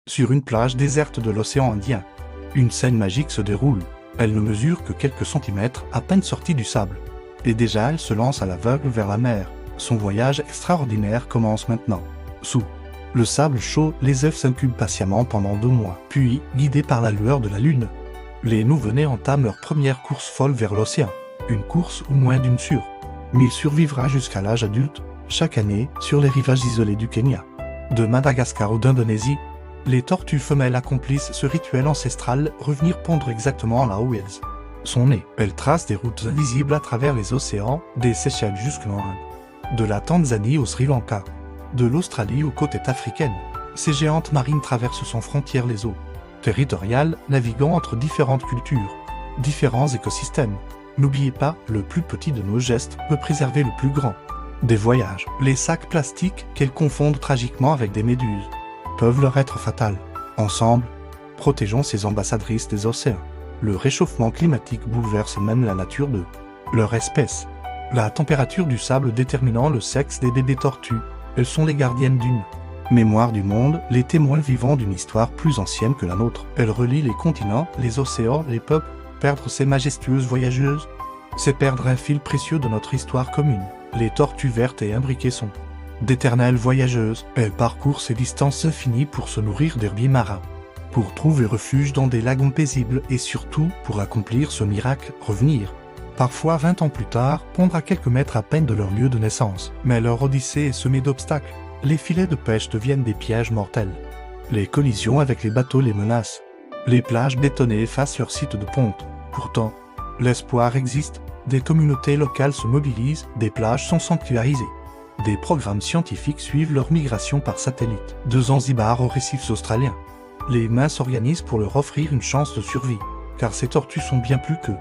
sur une plage déserte de l'océan Indien. Une scène magique se déroule. Elle ne mesure que quelques centimètres, à peine sortie du sable. Et déjà elle se lance à l'aveugle vers la mer. Son voyage extraordinaire commence maintenant. Sous le sable chaud, les œufs s'incubent patiemment pendant 2 mois. Puis, guidés par la lueur de la lune, les nouveau-nés entament leur première course folle vers l'océan. Une course où moins d'une sûre. Mais il survivra jusqu'à l'âge adulte, chaque année, sur les rivages isolés du Kenya. De Madagascar ou d'Indonésie, les tortues femelles accomplissent ce rituel ancestral, revenir pondre exactement là où elles sont nées. Elles tracent des routes invisibles à travers les océans, des Seychelles jusqu'en Inde. De la Tanzanie au Sri Lanka, de l'Australie aux côtes africaines, ces géantes marines traversent sans frontières les eaux territoriales, naviguant entre différentes cultures, différents écosystèmes. N'oubliez pas, le plus petit de nos gestes peut préserver le plus grand. Des voyages, les sacs plastiques qu'elles confondent tragiquement avec des méduses, peuvent leur être fatals. Ensemble, protégeons ces ambassadrices des océans. Le réchauffement climatique bouleverse même la nature de leur espèce. La température du sable déterminant le sexe des bébés tortues, elles sont les gardiennes d'une mémoire du monde, les témoins vivants d'une histoire plus ancienne que la nôtre. Elles relient les continents, les océans, les peuples. Perdre ces majestueuses voyageuses, c'est perdre un fil précieux de notre histoire commune. Les tortues vertes et imbriquées sont d'éternelles voyageuses. Elles parcourent ces distances infinies pour se nourrir d'herbiers marins, pour trouver refuge dans des lagons paisibles et surtout pour accomplir ce miracle, revenir. Parfois 20 ans plus tard, pondre à quelques mètres à peine de leur lieu de naissance. Mais leur odyssée est semée d'obstacles. Les filets de pêche deviennent des pièges mortels. Les collisions avec les bateaux les menacent. Les plages bétonnées effacent leur site de ponte. Pourtant, l'espoir existe. Des communautés locales se mobilisent, des plages sont sanctuarisées. Des programmes scientifiques suivent leur migration par satellite. De Zanzibar aux récifs australiens, les mains s'organisent pour leur offrir une chance de survie. Car ces tortues sont bien plus que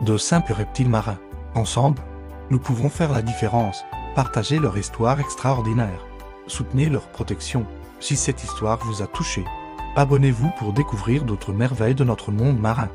de simples reptiles marins. Ensemble, nous pouvons faire la différence, partager leur histoire extraordinaire. Soutenez leur protection. Si cette histoire vous a touché, abonnez-vous pour découvrir d'autres merveilles de notre monde marin.